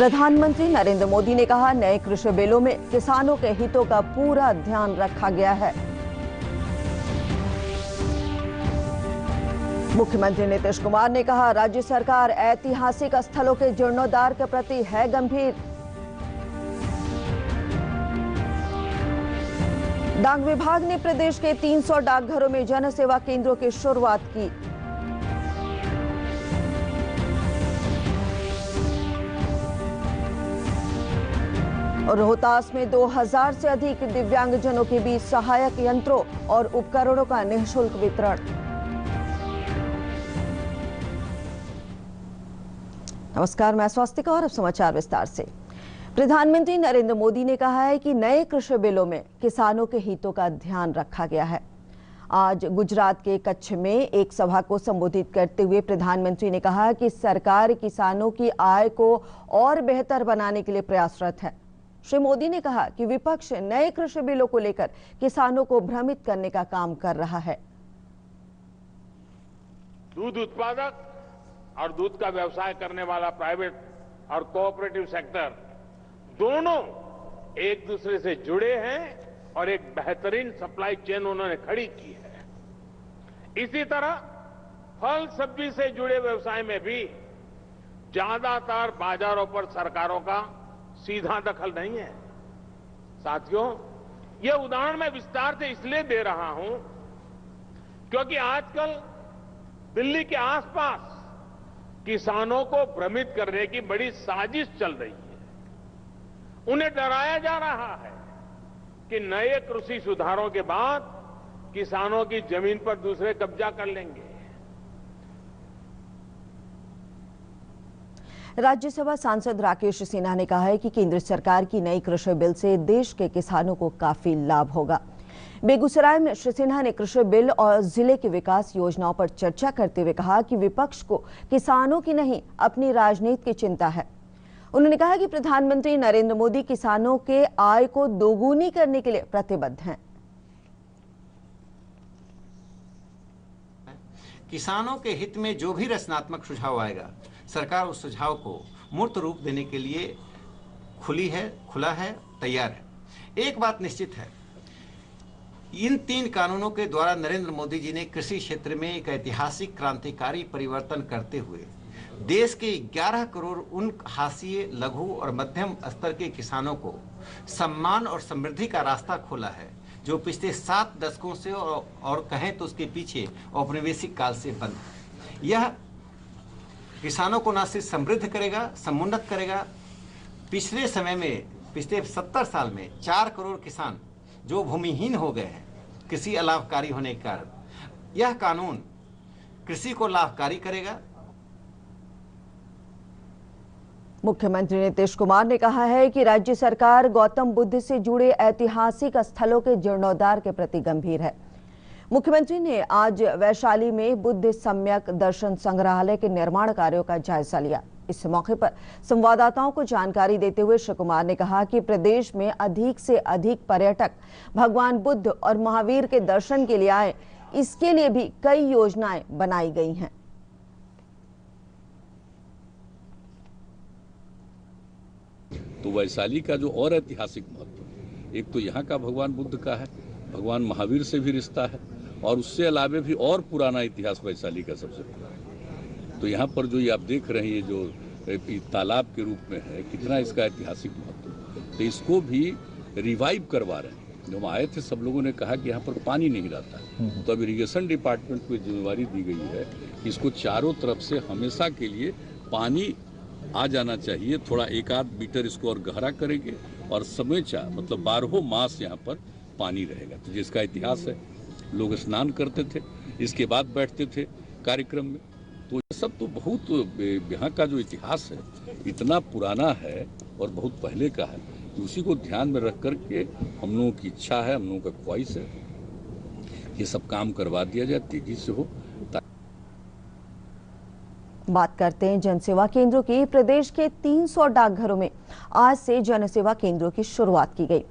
प्रधानमंत्री नरेंद्र मोदी ने कहा, नए कृषि बिलों में किसानों के हितों का पूरा ध्यान रखा गया है। मुख्यमंत्री नीतीश कुमार ने कहा, राज्य सरकार ऐतिहासिक स्थलों के जीर्णोद्धार के प्रति है गंभीर। डाक विभाग ने प्रदेश के 300 डाकघरों में जन सेवा केंद्रों की शुरुआत की। रोहतास में 2000 से अधिक दिव्यांगजनों के बीच सहायक यंत्रों और उपकरणों का निःशुल्क वितरण। नमस्कार, मैं स्वास्तिका और अब समाचार विस्तार से। प्रधानमंत्री नरेंद्र मोदी ने कहा है कि नए कृषि बिलों में किसानों के हितों का ध्यान रखा गया है। आज गुजरात के कच्छ में एक सभा को संबोधित करते हुए प्रधानमंत्री ने कहा कि सरकार किसानों की आय को और बेहतर बनाने के लिए प्रयासरत है। श्री मोदी ने कहा कि विपक्ष नए कृषि बिलों को लेकर किसानों को भ्रमित करने का काम कर रहा है। दूध उत्पादक और दूध का व्यवसाय करने वाला प्राइवेट और कोऑपरेटिव सेक्टर दोनों एक दूसरे से जुड़े हैं और एक बेहतरीन सप्लाई चेन उन्होंने खड़ी की है। इसी तरह फल सब्जी से जुड़े व्यवसाय में भी ज्यादातर बाजारों पर सरकारों का सीधा दखल नहीं है। साथियों, यह उदाहरण मैं विस्तार से इसलिए दे रहा हूं क्योंकि आजकल दिल्ली के आसपास किसानों को भ्रमित करने की बड़ी साजिश चल रही है। उन्हें डराया जा रहा है कि नए कृषि सुधारों के बाद किसानों की जमीन पर दूसरे कब्जा कर लेंगे। राज्यसभा सांसद राकेश सिन्हा ने कहा है कि केंद्र सरकार की नई कृषि बिल से देश के किसानों को काफी लाभ होगा। बेगूसराय में श्री सिन्हा ने कृषि बिल और जिले की विकास योजनाओं पर चर्चा करते हुए कहा कि विपक्ष को किसानों की नहीं, अपनी राजनीति की चिंता है। उन्होंने कहा कि प्रधानमंत्री नरेंद्र मोदी किसानों के आय को दोगुनी करने के लिए प्रतिबद्ध हैं। किसानों के हित में जो भी रचनात्मक सुझाव आएगा, सरकार उस सुझाव को मूर्त रूप देने के लिए खुला है, तैयार है। एक बात निश्चित है, इन 3 कानूनों के द्वारा नरेंद्र मोदी जी ने कृषि क्षेत्र में एक ऐतिहासिक क्रांतिकारी परिवर्तन करते हुए देश के 11 करोड़ उन हाशिए, लघु और मध्यम स्तर के किसानों को सम्मान और समृद्धि का रास्ता खोला है, जो पिछले 7 दशकों से और कहें तो उसके पीछे औपनिवेशिक काल से बंद है। यह किसानों को न सिर्फ समृद्ध करेगा, समुन्नत करेगा। पिछले समय में, पिछले 70 साल में 4 करोड़ किसान जो भूमिहीन हो गए हैं कृषि अलाभकारी होने के कारण, यह कानून कृषि को लाभकारी करेगा। मुख्यमंत्री नीतीश कुमार ने कहा है कि राज्य सरकार गौतम बुद्ध से जुड़े ऐतिहासिक स्थलों के जीर्णोद्धार के प्रति गंभीर है। मुख्यमंत्री ने आज वैशाली में बुद्ध सम्यक दर्शन संग्रहालय के निर्माण कार्यों का जायजा लिया। इस मौके पर संवाददाताओं को जानकारी देते हुए श्री कुमार ने कहा कि प्रदेश में अधिक से अधिक पर्यटक भगवान बुद्ध और महावीर के दर्शन के लिए आए, इसके लिए भी कई योजनाएं बनाई गई हैं। तो वैशाली का जो और ऐतिहासिक महत्व, एक तो यहाँ का भगवान बुद्ध का है, भगवान महावीर से भी रिश्ता है, और उससे अलावे भी और पुराना इतिहास वैशाली का सबसे पुराना। तो यहाँ पर जो ये आप देख रहे हैं, जो तालाब के रूप में है, कितना इसका ऐतिहासिक महत्व, तो इसको भी रिवाइव करवा रहे हैं। जब हम आए थे सब लोगों ने कहा कि यहाँ पर पानी नहीं रहता है, तो अब इरिगेशन डिपार्टमेंट को जिम्मेवारी दी गई है कि इसको चारों तरफ से हमेशा के लिए पानी आ जाना चाहिए। थोड़ा 1-8 मीटर इसको और गहरा करेंगे और समूचा मतलब 12 मास यहाँ पर पानी रहेगा। तो जिसका इतिहास है, लोग स्नान करते थे, इसके बाद बैठते थे कार्यक्रम में। तो ये सब तो बहुत, यहाँ का जो इतिहास है इतना पुराना है और बहुत पहले का है कि उसी को ध्यान में रख करके हम लोगों की इच्छा है, हम लोगों का ख्वाहिश है, ये सब काम करवा दिया जाती जिससे हो। बात करते हैं जनसेवा केंद्रों की। प्रदेश के 300 डाकघरों में आज से जनसेवा केंद्रों की शुरुआत की गई।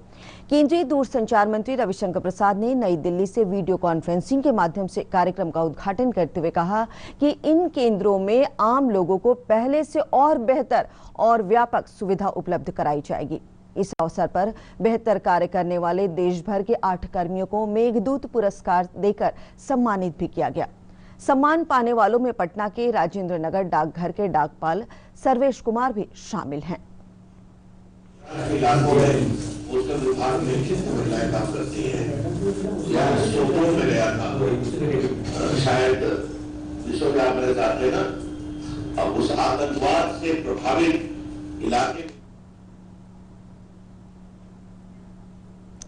केंद्रीय दूरसंचार मंत्री रविशंकर प्रसाद ने नई दिल्ली से वीडियो कॉन्फ्रेंसिंग के माध्यम से कार्यक्रम का उद्घाटन करते हुए कहा कि इन केंद्रों में आम लोगों को पहले से और बेहतर और व्यापक सुविधा उपलब्ध कराई जाएगी। इस अवसर पर बेहतर कार्य करने वाले देश भर के 8 कर्मियों को मेघदूत पुरस्कार देकर सम्मानित भी किया गया। सम्मान पाने वालों में पटना के राजेंद्र नगर डाकघर के डाकपाल सर्वेश कुमार भी शामिल हैं। उसके विभाग में किस महिलाएं काम करती हैं, यहाँ स्टोकों में गया था, शायद विश्व व्याप मेरे साथ थे ना, अब उस आतंकवाद से प्रभावित इलाके।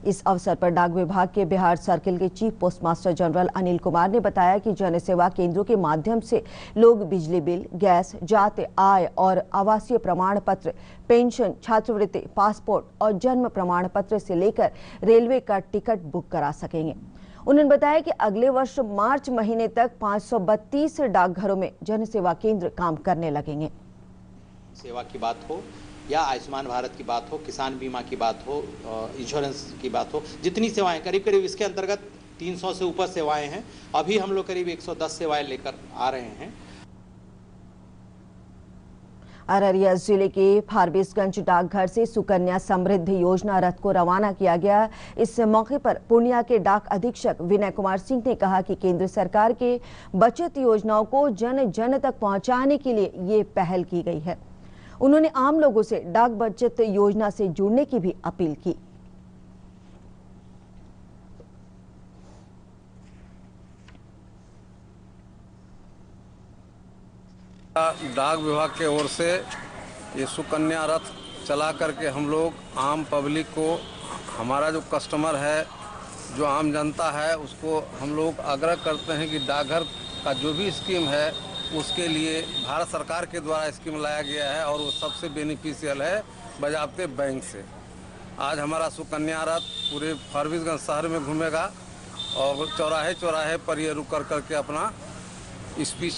इस अवसर पर डाक विभाग के बिहार सर्किल के chief postmaster general Anil Kumar ने बताया कि जनसेवा केंद्रों के माध्यम से लोग बिजली बिल, गैस, जाति, आय और आवासीय प्रमाण पत्र, पेंशन, छात्रवृत्ति, पासपोर्ट और जन्म प्रमाण पत्र से लेकर रेलवे का टिकट बुक करा सकेंगे। उन्होंने बताया कि अगले वर्ष मार्च महीने तक 532 डाकघरों में जनसेवा केंद्र काम करने लगेंगे। सेवा की बात हो या आयुष्मान भारत की बात हो, किसान बीमा की बात हो, इंश्योरेंस की बात हो, जितनी सेवाएं करीब करीब इसके अंतर्गत 300 से ऊपर सेवाएं हैं। अभी हम लोग करीब 110 सेवाएं लेकर आ रहे हैं। अररिया जिले के फारबिसगंज डाकघर से सुकन्या समृद्धि योजना रथ को रवाना किया गया। इस मौके पर पूर्णिया के डाक अधीक्षक विनय कुमार सिंह ने कहा कि केंद्र सरकार के बचत योजनाओं को जन जन तक पहुंचाने के लिए ये पहल की गई है। उन्होंने आम लोगों से डाक बचत योजना से जुड़ने की भी अपील की। डाक विभाग के ओर से ये सुकन्या रथ चला करके हम लोग आम पब्लिक को, हमारा जो कस्टमर है, जो आम जनता है, उसको हम लोग आग्रह करते हैं कि डाकघर का जो भी स्कीम है उसके लिए भारत सरकार के द्वारा स्कीम लाया गया है और वो सबसे बेनिफिशियल है बजाबते बैंक से। आज हमारा सुकन्या रथ पूरे फारबिसगंज शहर में घूमेगा और चौराहे चौराहे पर ये रुक कर करके अपना स्पीच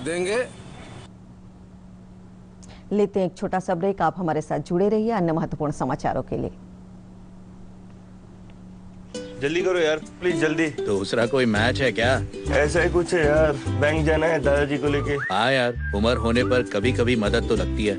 देंगे। लेते हैं एक छोटा सा ब्रेक। आप हमारे साथ जुड़े रहिए अन्य महत्वपूर्ण समाचारों के लिए। जल्दी करो यार, प्लीज जल्दी। दूसरा कोई मैच है क्या? ऐसा ही कुछ है यार, बैंक जाना है दादाजी को लेके। हाँ यार, उम्र होने पर कभी कभी मदद तो लगती है,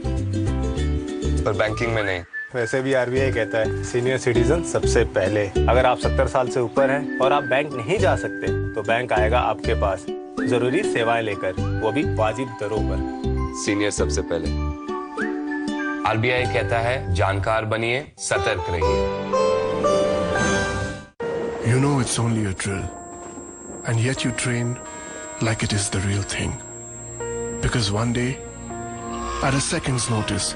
पर बैंकिंग में नहीं। वैसे भी आरबीआई कहता है सीनियर सिटीजन सबसे पहले। अगर आप 70 साल से ऊपर हैं और आप बैंक नहीं जा सकते तो बैंक आएगा आपके पास जरूरी सेवाएं लेकर, वो भी वाजिब दरों पर। सीनियर सबसे पहले। आरबीआई कहता है जानकार बनिए, सतर्क रहिए। You know it's only a drill, and yet you train like it is the real thing. Because one day, at a second's notice,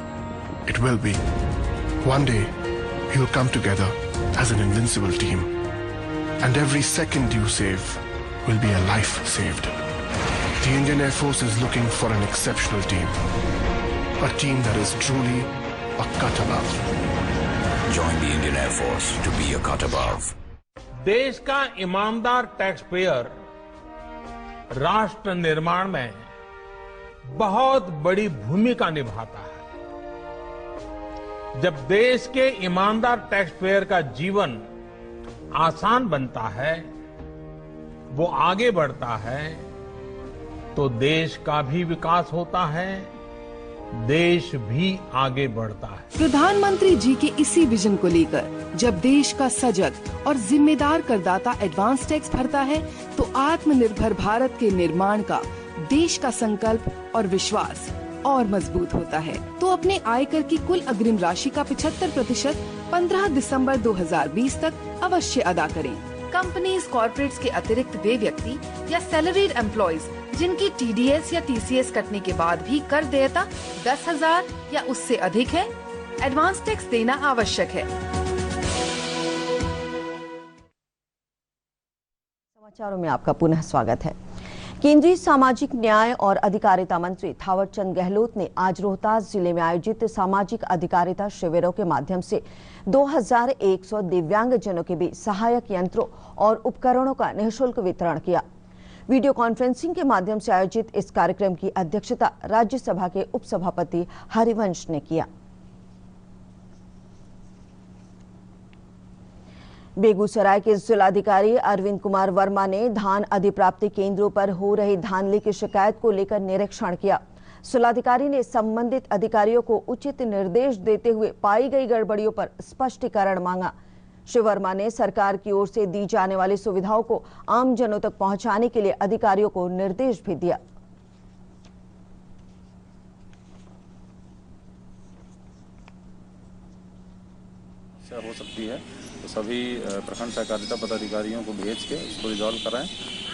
it will be. One day, you'll come together as an invincible team. And every second you save will be a life saved. The Indian Air Force is looking for an exceptional team. A team that is truly a cut above. Join the Indian Air Force to be a cut above. देश का ईमानदार tax payer राष्ट्र निर्माण में बहुत बड़ी भूमिका निभाता है। जब देश के ईमानदार टैक्स पेयर का जीवन आसान बनता है, वो आगे बढ़ता है, तो देश का भी विकास होता है, देश भी आगे बढ़ता है। प्रधानमंत्री जी के इसी विजन को लेकर जब देश का सजग और जिम्मेदार करदाता एडवांस टैक्स भरता है, तो आत्मनिर्भर भारत के निर्माण का देश का संकल्प और विश्वास और मजबूत होता है। तो अपने आयकर की कुल अग्रिम राशि का 75% 15 दिसंबर 2020 तक अवश्य अदा करें। कंपनीज, कॉर्पोरेट्स के अतिरिक्त वे व्यक्ति या सैलरीड एम्प्लॉइज जिनकी टीडीएस या टीसीएस कटने के बाद भी कर देयता 10,000 या उससे अधिक है, एडवांस टैक्स देना आवश्यक है। समाचारों में आपका पुनः स्वागत है। केंद्रीय सामाजिक न्याय और अधिकारिता मंत्री थावरचंद गहलोत ने आज रोहतास जिले में आयोजित सामाजिक अधिकारिता शिविरों के माध्यम से 2100 दिव्यांगजनों के बीच सहायक यंत्रों और उपकरणों का निःशुल्क वितरण किया। वीडियो कॉन्फ्रेंसिंग के माध्यम से आयोजित इस कार्यक्रम की अध्यक्षता राज्यसभा के उपसभापति हरिवंश ने किया। बेगूसराय के जिलाधिकारी अरविंद कुमार वर्मा ने धान अधिप्राप्ति केंद्रों पर हो रही धांधली की शिकायत को लेकर निरीक्षण किया। जिलाधिकारी ने संबंधित अधिकारियों को उचित निर्देश देते हुए पाई गई गड़बड़ियों पर स्पष्टीकरण मांगा। श्री वर्मा ने सरकार की ओर से दी जाने वाली सुविधाओं को आम जनों तक पहुंचाने के लिए अधिकारियों को निर्देश भी दिया। हो सकती है तो सभी प्रखंड सहकारिता पदाधिकारियों को भेज के इसको रिजॉल्व कराएं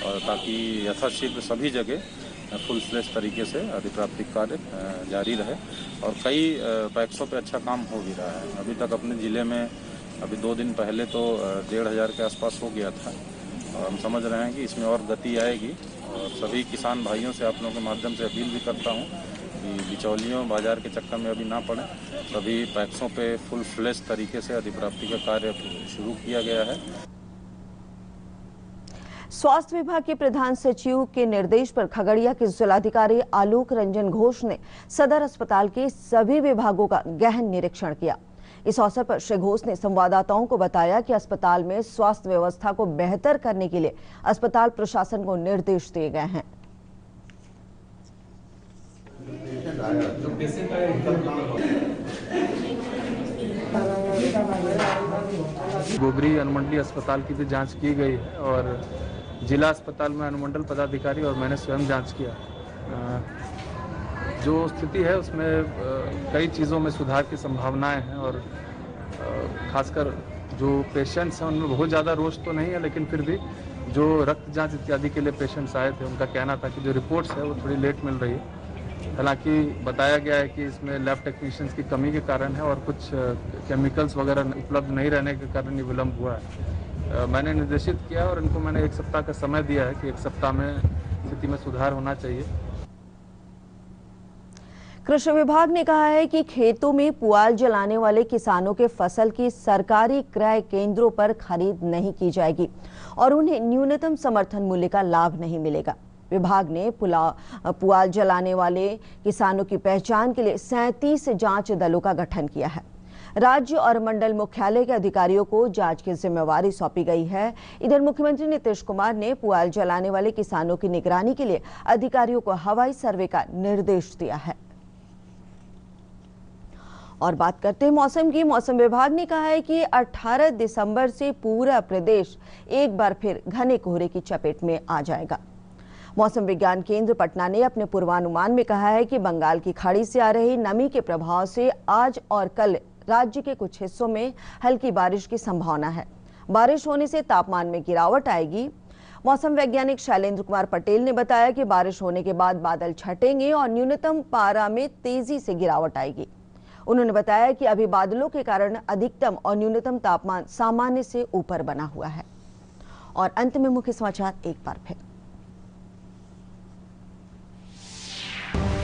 और ताकि यथाशीघ्र सभी जगह फुल फ्लेश तरीके से अधिप्राप्ति कार्य जारी रहे। और कई पैक्सों पे अच्छा काम हो भी रहा है। अभी तक अपने ज़िले में अभी 2 दिन पहले तो 1500 के आसपास हो गया था और हम समझ रहे हैं कि इसमें और गति आएगी। और सभी किसान भाइयों से आप लोगों के माध्यम से अपील भी करता हूँ कि बिचौलियों बाजार के चक्कर में अभी ना पड़े। सभी पैक्सों पे फुल फ्लेश तरीके से अधिप्राप्ति का कार्य शुरू किया गया है। स्वास्थ्य विभाग के प्रधान सचिव के निर्देश पर खगड़िया के जिलाधिकारी आलोक रंजन घोष ने सदर अस्पताल के सभी विभागों का गहन निरीक्षण किया। इस अवसर पर श्री घोष ने संवाददाताओं को बताया कि अस्पताल में स्वास्थ्य व्यवस्था को बेहतर करने के लिए अस्पताल प्रशासन को निर्देश दिए गए हैं। गोबरी अनुमंडलीय अस्पताल की भी जांच की गई है और जिला अस्पताल में अनुमंडल पदाधिकारी और मैंने स्वयं जांच किया। जो स्थिति है उसमें कई चीज़ों में सुधार की संभावनाएं हैं और खासकर जो पेशेंट्स हैं उनमें बहुत ज़्यादा रोष तो नहीं है, लेकिन फिर भी जो रक्त जांच इत्यादि के लिए पेशेंट्स आए थे उनका कहना था कि जो रिपोर्ट्स है वो थोड़ी लेट मिल रही है। हालांकि बताया गया है कि इसमें लैब टेक्नीशियंस की कमी के कारण है और कुछ केमिकल्स वगैरह उपलब्ध नहीं रहने के कारण ये विलम्ब हुआ है। मैंने निर्देशित किया और इनको मैंने 1 सप्ताह का समय दिया है कि 1 सप्ताह में स्थिति में सुधार होना चाहिए। कृषि विभाग ने कहा है कि खेतों में पुआल जलाने वाले किसानों के फसल की सरकारी क्रय केंद्रों पर खरीद नहीं की जाएगी और उन्हें न्यूनतम समर्थन मूल्य का लाभ नहीं मिलेगा। विभाग ने पुआल जलाने वाले किसानों की पहचान के लिए 37 जांच दलों का गठन किया है। राज्य और मंडल मुख्यालय के अधिकारियों को जांच की जिम्मेवारी सौंपी गई है। इधर मुख्यमंत्री नीतीश कुमार ने पुआल जलाने वाले किसानों की निगरानी के लिए अधिकारियों को हवाई सर्वे का निर्देश दिया है। और बात करते हैं मौसम की। मौसम विभाग ने कहा है कि 18 दिसंबर से पूरा प्रदेश एक बार फिर घने कोहरे की चपेट में आ जाएगा। मौसम विज्ञान केंद्र पटना ने अपने पूर्वानुमान में कहा है कि बंगाल की खाड़ी से आ रही नमी के प्रभाव से आज और कल राज्य के कुछ हिस्सों में हल्की बारिश की संभावना है। बारिश होने से तापमान में गिरावट आएगी। मौसम वैज्ञानिक शैलेंद्र कुमार पटेल ने बताया कि बारिश होने के बाद बादल छटेंगे और न्यूनतम पारा में तेजी से गिरावट आएगी। उन्होंने बताया कि अभी बादलों के कारण अधिकतम और न्यूनतम तापमान सामान्य से ऊपर बना हुआ है। और अंत में मुख्य समाचार एक बार फिर।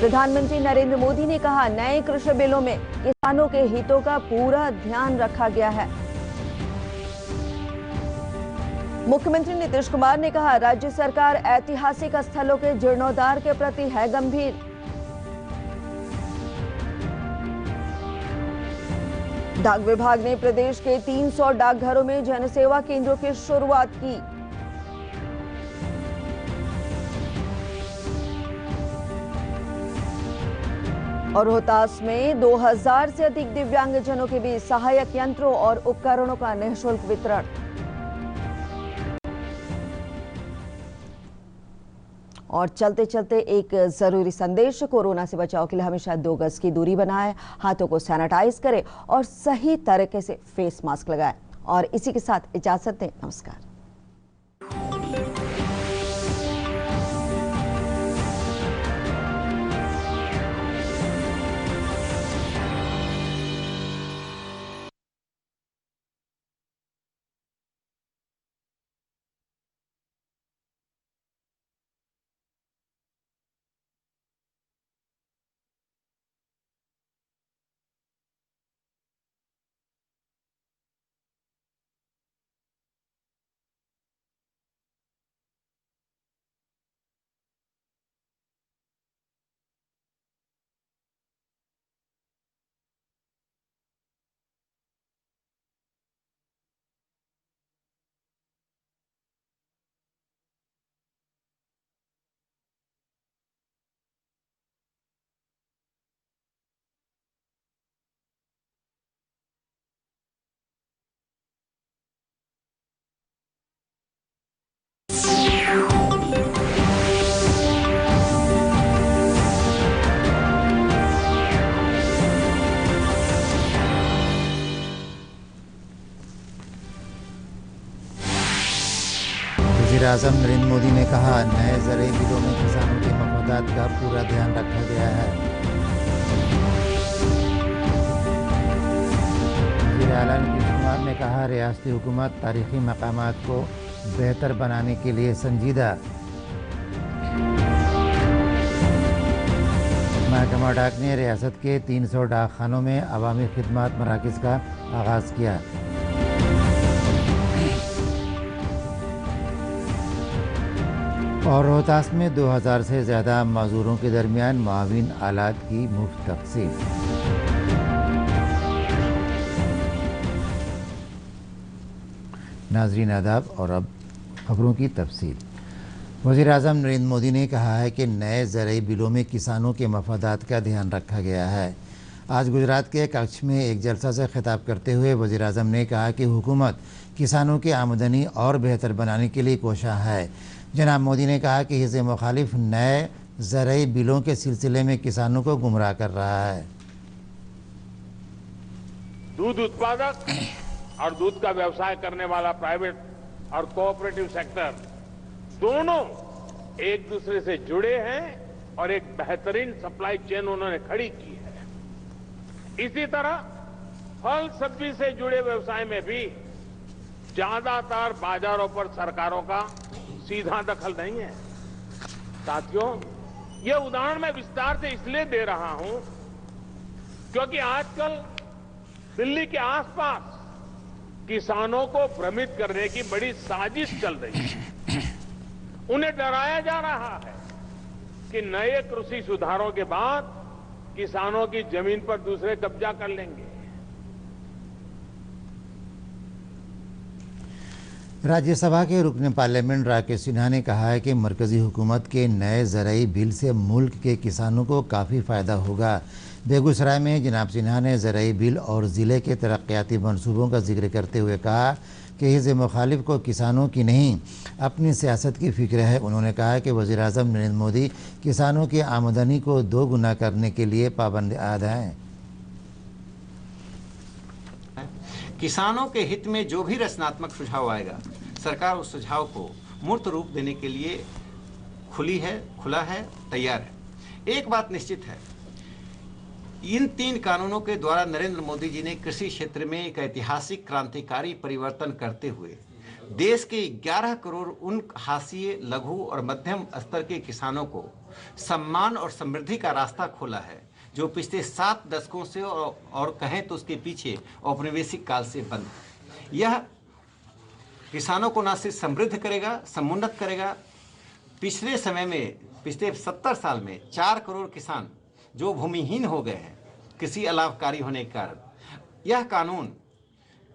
प्रधानमंत्री नरेंद्र मोदी ने कहा, नए कृषि बिलों में किसानों के हितों का पूरा ध्यान रखा गया है। मुख्यमंत्री नीतीश कुमार ने कहा, राज्य सरकार ऐतिहासिक स्थलों के जीर्णोद्धार के प्रति है गंभीर। डाक विभाग ने प्रदेश के 300 डाकघरों में जनसेवा केंद्रों की शुरुआत की। और रोहतास में 2000 से अधिक दिव्यांगजनों के बीच सहायक यंत्रों और उपकरणों का निःशुल्क वितरण। और चलते चलते एक जरूरी संदेश, कोरोना से बचाव के लिए हमेशा 2 गज की दूरी बनाएं, हाथों को सैनिटाइज करें और सही तरीके से फेस मास्क लगाएं। और इसी के साथ इजाजत दें। नमस्कार। वज़ीर-ए-आज़म नरेंद्र मोदी ने कहा, नए ज़रई बिलों में किसानों के मफादात का पूरा ध्यान रखा गया है। वज़ीर आला नीतीश कुमार ने कहा, रियासती हुकूमत तारीखी मकामात को बेहतर बनाने के लिए संजीदा। महकमा डाक ने रियासत के 300 डाकखानों में अवामी खिदमत मराकज़ का आगाज़ किया। और रोहतास में 2000 से ज़्यादा मज़दूरों के दरमियान माविन आलात की मुफ्त तक़सीम। नाज़रीन आदाब, और अब खबरों की तफसील। वज़ीर-ए-आज़म नरेंद्र मोदी ने कहा है कि नए ज़रई बिलों में किसानों के मफादात का ध्यान रखा गया है। आज गुजरात के कच्छ में एक जलसा से खिताब करते हुए वज़ीर-ए-आज़म ने कहा कि हुकूमत किसानों की आमदनी और बेहतर बनाने के लिए कोशा है। जनाब मोदी ने कहा कि हिज़्ब मुखालिफ नए ज़रई बिलों के सिलसिले में किसानों को गुमराह कर रहा है। दूध उत्पादक और दूध का व्यवसाय करने वाला प्राइवेट और कोऑपरेटिव सेक्टर दोनों एक दूसरे से जुड़े हैं और एक बेहतरीन सप्लाई चेन उन्होंने खड़ी की है। इसी तरह फल सब्जी से जुड़े व्यवसाय में भी ज्यादातर बाजारों पर सरकारों का सीधा दखल नहीं है। साथियों, ये उदाहरण मैं विस्तार से इसलिए दे रहा हूं क्योंकि आजकल दिल्ली के आसपास किसानों को भ्रमित करने की बड़ी साजिश चल रही है। उन्हें डराया जा रहा है कि नए कृषि सुधारों के बाद किसानों की जमीन पर दूसरे कब्जा कर लेंगे। राज्यसभा के रुकन पार्लियामेंट राकेश सिन्हा ने कहा है कि मरकजी हुकूमत के नए ज़रई बिल से मुल्क के किसानों को काफ़ी फ़ायदा होगा। बेगूसराय में जनाब सिन्हा ने ज़रई बिल और ज़िले के तरक्याती मनसूबों का जिक्र करते हुए कहा कि हिज़्ब मुखालिफ को किसानों की नहीं अपनी सियासत की फ़िक्र है। उन्होंने कहा कि वज़ीर-ए-आज़म नरेंद्र मोदी किसानों की आमदनी को दोगुना करने के लिए पाबंद आद हैं। किसानों के हित में जो भी रचनात्मक सुझाव आएगा, सरकार उस सुझाव को मूर्त रूप देने के लिए खुला है, तैयार है। एक बात निश्चित है, इन 3 कानूनों के द्वारा नरेंद्र मोदी जी ने कृषि क्षेत्र में एक ऐतिहासिक क्रांतिकारी परिवर्तन करते हुए देश के 11 करोड़ उन हाशिए, लघु और मध्यम स्तर के किसानों को सम्मान और समृद्धि का रास्ता खोला है, जो पिछले 7 दशकों से और कहें तो उसके पीछे औपनिवेशिक काल से बंद है। यह किसानों को न सिर्फ समृद्ध करेगा, समुन्नत करेगा। पिछले 70 साल में 4 करोड़ किसान जो भूमिहीन हो गए हैं कृषि अलाभकारी होने के कारण, यह कानून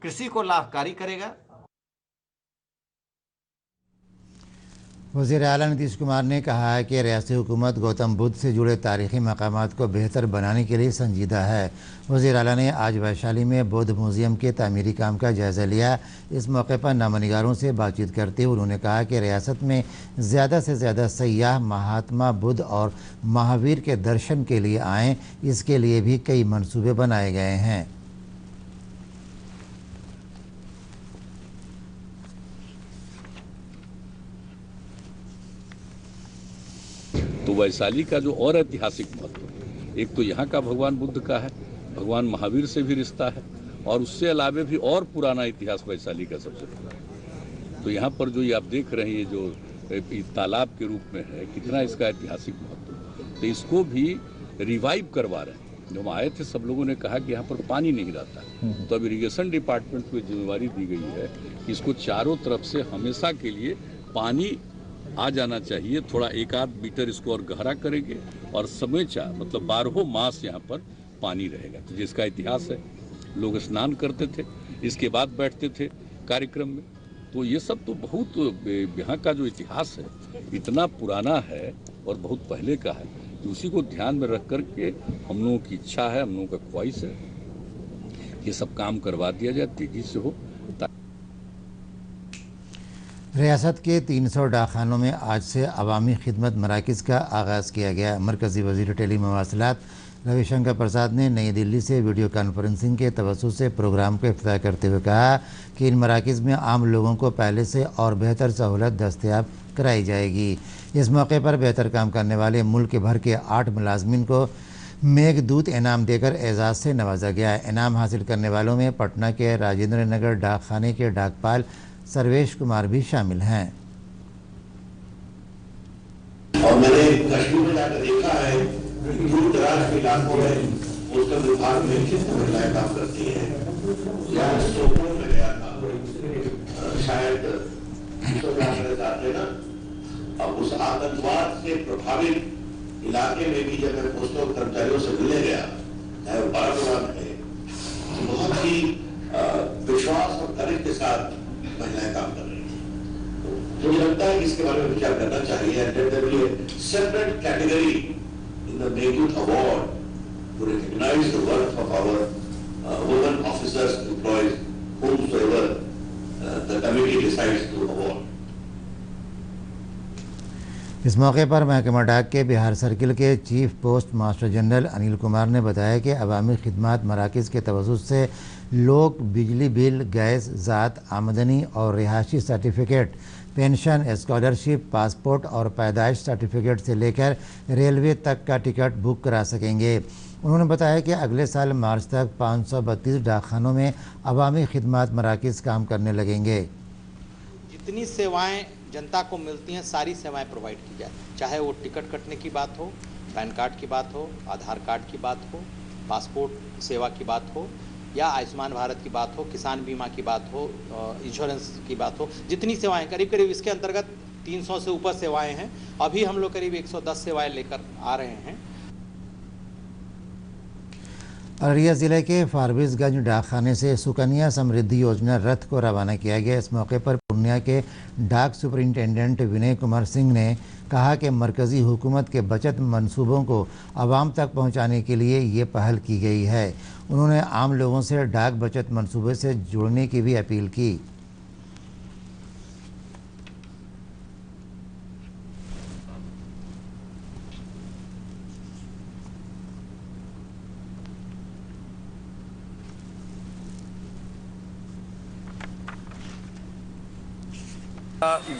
कृषि को लाभकारी करेगा। वज़ीर आला नीतीश कुमार ने कहा है कि रियासती हुकूमत गौतम बुद्ध से जुड़े तारीख़ी मकामात को बेहतर बनाने के लिए संजीदा है। वज़ीर आला ने आज वैशाली में बौद्ध म्यूज़ियम के तामीरी काम का जायज़ा लिया। इस मौके पर नामनिगारों से बातचीत करते हुए उन्होंने कहा कि रियासत में ज़्यादा से ज़्यादा सय्याह महात्मा बुद्ध और महावीर के दर्शन के लिए आएँ, इसके लिए भी कई मनसूबे बनाए गए हैं। तो वैशाली का जो और ऐतिहासिक महत्व है, एक तो यहाँ का भगवान बुद्ध का है, भगवान महावीर से भी रिश्ता है, और उससे अलावे भी और पुराना इतिहास वैशाली का सबसे पुराना। तो यहाँ पर जो ये आप देख रहे हैं, जो तालाब के रूप में है, कितना इसका ऐतिहासिक महत्व, तो इसको भी रिवाइव करवा रहे हैं। जब हम आए थे सब लोगों ने कहा कि यहाँ पर पानी नहीं रहता, तो अब इरिगेशन डिपार्टमेंट को जिम्मेवारी दी गई है कि इसको चारों तरफ से हमेशा के लिए पानी आ जाना चाहिए। थोड़ा 1-8 मीटर इसको और गहरा करेंगे और समूचा मतलब 12 मास यहाँ पर पानी रहेगा। तो जिसका इतिहास है, लोग स्नान करते थे, इसके बाद बैठते थे कार्यक्रम में। तो ये सब तो बहुत यहाँ का जो इतिहास है इतना पुराना है और बहुत पहले का है कि उसी को ध्यान में रख कर के हम लोगों की इच्छा है, हम लोगों का ख्वाहिश है, ये सब काम करवा दिया जाए तेजी से हो। रियासत के 300 डाकखानों में आज से अवामी खिदमत मराकज़ का आगाज़ किया गया। मरकज़ी वज़ीर टेली मवासिलात रविशंकर प्रसाद ने नई दिल्ली से वीडियो कॉन्फ्रेंसिंग के तवज्जुह से प्रोग्राम को इफ्तिताह करते हुए कहा कि इन मराकज़ में आम लोगों को पहले से और बेहतर सहूलत दस्तयाब कराई जाएगी। इस मौके पर बेहतर काम करने वाले मुल्क भर के 8 मुलाजमीन को मेघदूत इनाम देकर एजाज़ से नवाजा गया। इनाम हासिल करने वालों में पटना के राजेंद्र नगर डाकखाने के डाकपाल सर्वेश कुमार भी शामिल हैं। और मैंने कश्मीर में जाकर देखा है दूर दराज के इलाकों में पोस्टल विभाग में कितनी महिलाएं काम करती हैं। यहाँ सोपोर में गया था, शायद जाते ना, अब उस आतंकवाद से प्रभावित इलाके में भी जब मैं पोस्टल कर्मचारियों से मिलने गया, चाहे वो बारामूला में है, बहुत ही विश्वास और धैर्य के साथ महिलाएं काम कर रही थी। मुझे लगता है कि इसके बारे में विचार करना चाहिए। Separate category in the Meghdoot award to recognise the work of our women officers, employees, whomsoever the committee decides to award. इस मौके पर महकमा डाक के बिहार सर्किल के chief post master general Anil Kumar ने बताया कि अवामी खिदमात मराकज़ के तवज्जुह से लोग बिजली बिल, गैस, ज़ात, आमदनी और रिहायशी सर्टिफिकेट, पेंशन, स्कॉलरशिप, पासपोर्ट और पैदाइश सर्टिफिकेट से लेकर रेलवे तक का टिकट बुक करा सकेंगे। उन्होंने बताया कि अगले साल मार्च तक 532 डाकखानों में अवामी खिदमात मराकज़ काम करने लगेंगे। जितनी सेवाएं जनता को मिलती हैं सारी सेवाएं प्रोवाइड की जाए, चाहे वो टिकट कटने की बात हो, पैन कार्ड की बात हो, आधार कार्ड की बात हो, पासपोर्ट सेवा की बात हो, या आयुष्मान भारत की बात हो, किसान बीमा की बात हो, इंश्योरेंस की बात हो। जितनी सेवाएं करीब करीब इसके अंतर्गत 300 से ऊपर सेवाएं हैं। अभी हम लोग करीब 110 सेवाएं लेकर आ रहे हैं। अररिया ज़िले के फारबिसगंज डाकखाने से सुकन्या समृद्धि योजना रथ को रवाना किया गया। इस मौके पर पूर्णिया के डाक सुपरिंटेंडेंट विनय कुमार सिंह ने कहा कि मरकज़ी हुकूमत के बचत मंसूबों को आवाम तक पहुंचाने के लिए ये पहल की गई है। उन्होंने आम लोगों से डाक बचत मंसूबे से जुड़ने की भी अपील की।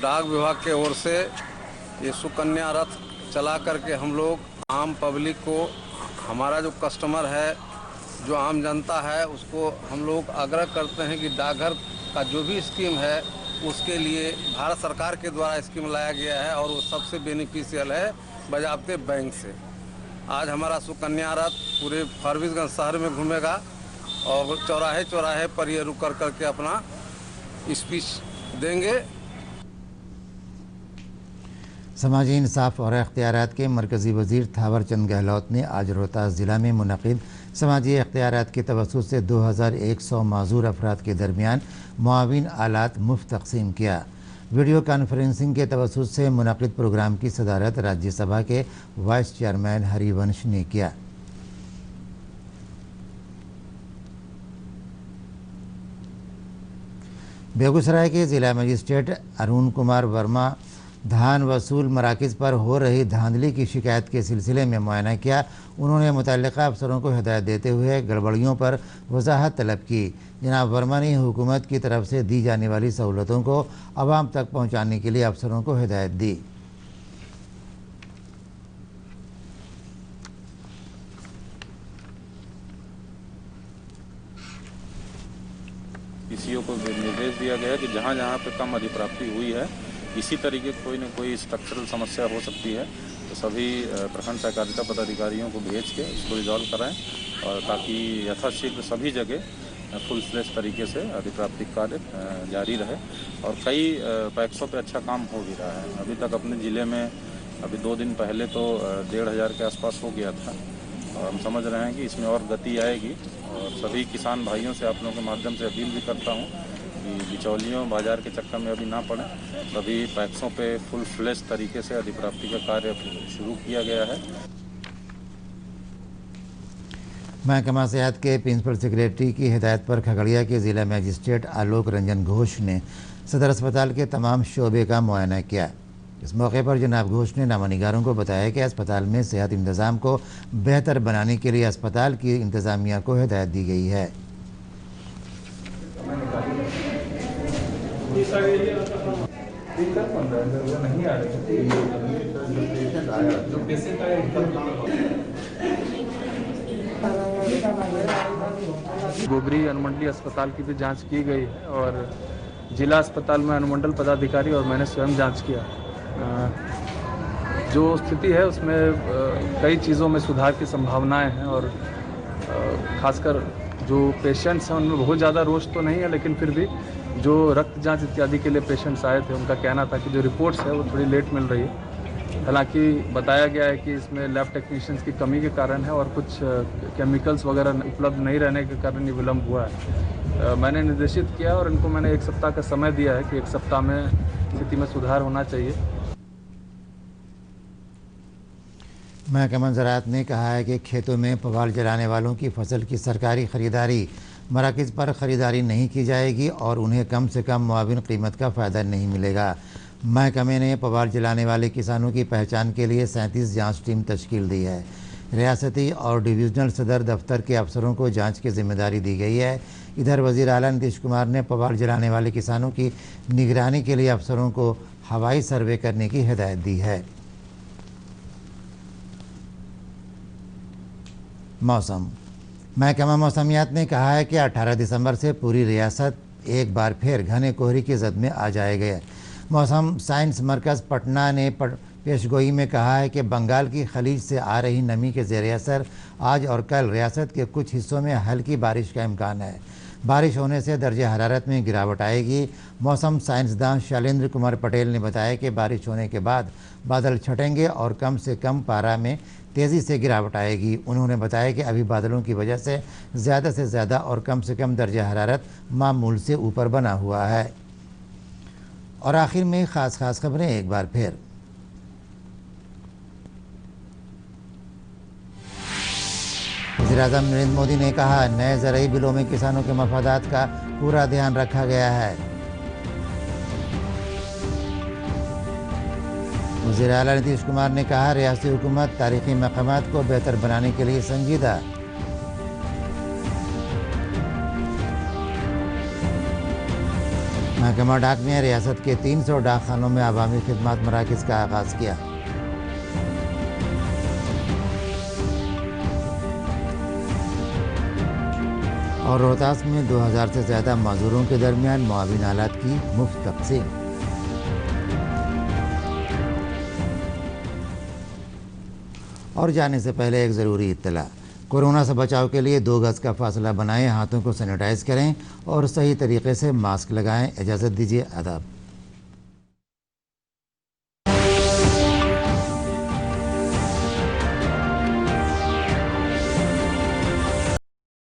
डाक विभाग के ओर से ये सुकन्या रथ चला करके हम लोग आम पब्लिक को, हमारा जो कस्टमर है, जो आम जनता है, उसको हम लोग आग्रह करते हैं कि डाकघर का जो भी स्कीम है उसके लिए भारत सरकार के द्वारा स्कीम लाया गया है और वो सबसे बेनिफिशियल है बजाबते बैंक से। आज हमारा सुकन्या रथ पूरे फारबिसगंज शहर में घूमेगा और चौराहे चौराहे पर ये रुक करके अपना स्पीच देंगे। समाजी इंसाफ और इख्तियारात के मरकज़ी वज़ीर थावर चंद गहलोत ने आज रोहतास ज़िला में मुनक़िद समाजी इख्तियारात के तवस्सुत से 2100 माजूर अफराद के दरमियान मुआविन आलात मुफ्त तक़सीम किया। वीडियो कॉन्फ्रेंसिंग के तवस्सुत से मुनक़िद प्रोग्राम की सदारत राज्यसभा के वाइस चेयरमैन हरिवंश ने किया। बेगूसराय के ज़िला मजिस्ट्रेट अरुण कुमार वर्मा धान वसूल मराकज़ पर हो रही धांधली की शिकायत के सिलसिले में मुआयना किया। उन्होंने मुतल्लिक़ा अफसरों को हिदायत देते हुए गड़बड़ियों पर वजाहत तलब की। जनाब वर्मा ने हुकूमत की तरफ से दी जाने वाली सहूलतों को आवाम तक पहुँचाने के लिए अफसरों को हिदायत दी। पीसीओ को निर्देश दिया गया कि जहाँ जहाँ पे कम अधिप्राप्ति हुई है, इसी तरीके कोई न कोई स्ट्रक्चरल समस्या हो सकती है, तो सभी प्रखंड सहकारिता पदाधिकारियों को भेज के इसको रिजॉल्व कराएं और ताकि यथाशीघ्र सभी जगह फुल फ्लेश तरीके से अधिप्राप्ति कार्य जारी रहे। और कई पैक्सों पे अच्छा काम हो भी रहा है। अभी तक अपने ज़िले में अभी 2 दिन पहले तो 1500 के आसपास हो गया था और हम समझ रहे हैं कि इसमें और गति आएगी। और सभी किसान भाइयों से आप लोगों के माध्यम से अपील भी करता हूँ कि बिचौलियों बाजार के चक्कर में अभी ना पड़े। सभी पैक्सों पे फुल फ्लेश तरीके से अधिप्राप्ति का कार्य शुरू किया गया है। महकमा सेहत के प्रिंसिपल सेक्रेटरी की हिदायत पर खगड़िया के ज़िला मजिस्ट्रेट आलोक रंजन घोष ने सदर अस्पताल के तमाम शोबे का मुआयना किया। इस मौके पर जनाब घोष ने नामानिगारों को बताया कि अस्पताल में सेहत इंतज़ाम को बेहतर बनाने के लिए अस्पताल की इंतज़ामिया को हिदायत दी गई है। गोबरी अनुमंडलीय अस्पताल की भी जांच की गई है और जिला अस्पताल में अनुमंडल पदाधिकारी और मैंने स्वयं जांच किया। जो स्थिति है उसमें कई चीज़ों में सुधार की संभावनाएं हैं और खासकर जो पेशेंट्स हैं उनमें बहुत ज़्यादा रोष तो नहीं है, लेकिन फिर भी जो रक्त जांच इत्यादि के लिए पेशेंट्स आए थे उनका कहना था कि जो रिपोर्ट्स है वो थोड़ी लेट मिल रही है। हालांकि बताया गया है कि इसमें लैब टेक्नीशियंस की कमी के कारण है और कुछ केमिकल्स वगैरह उपलब्ध नहीं रहने के कारण ये विलम्ब हुआ है। मैंने निर्देशित किया और इनको मैंने 1 सप्ताह का समय दिया है कि 1 सप्ताह में स्थिति में सुधार होना चाहिए। महकमा ज़राअत ने कहा है कि खेतों में पुआल जलाने वालों की फसल की सरकारी ख़रीदारी मराकज़ पर ख़रीदारी नहीं की जाएगी और उन्हें कम से कम मुआविन कीमत का फ़ायदा नहीं मिलेगा। महकमे ने पुआल जलाने वाले किसानों की पहचान के लिए 37 जांच टीम तश्कील दी है। रियासती और डिवीज़नल सदर दफ्तर के अफसरों को जांच की जिम्मेदारी दी गई है। इधर वज़ीर आला नीतीश कुमार ने पुआल जलाने वाले किसानों की निगरानी के लिए अफसरों को हवाई सर्वे करने की हिदायत दी है। मौसम महकमा मौसमियात ने कहा है कि 18 दिसंबर से पूरी रियासत एक बार फिर घने कोहरे की जद में आ जाएगा। मौसम साइंस मरकज़ पटना ने पेशगोई में कहा है कि बंगाल की खलीज से आ रही नमी के ज़ेर असर आज और कल रियासत के कुछ हिस्सों में हल्की बारिश का इम्कान है। बारिश होने से दर्जा हरारत में गिरावट आएगी। मौसम साइंसदान शैलेंद्र कुमार पटेल ने बताया कि बारिश होने के बाद बादल छटेंगे और कम से कम पारा में तेज़ी से गिरावट आएगी। उन्होंने बताया कि अभी बादलों की वजह से ज़्यादा और कम से कम दर्जा हरारत मामूल से ऊपर बना हुआ है। और आखिर में ख़ास खबरें एक बार फिर। वज़ीर-ए-आज़म नरेंद्र मोदी ने कहा, नए ज़रई बिलों में किसानों के मफादात का पूरा ध्यान रखा गया है। वज़ीर आला नीतीश कुमार ने कहा, रियासती हुकूमत तारीख़ी मकामात को बेहतर बनाने के लिए संजीदा। महकमा डाक ने रियासत के 300 डाक खानों में अवामी खिदमत मराकज़ का आगाज़ किया। और रोहतास में 2000 से ज़्यादा मज़दूरों के दरमियान मुआविन आलात की मुफ्त तक़सीम। और जाने से पहले एक ज़रूरी इत्तला, कोरोना से बचाव के लिए 2 गज़ का फासला बनाएं, हाथों को सैनिटाइज़ करें और सही तरीके से मास्क लगाएं। इजाज़त दीजिए, आदाब।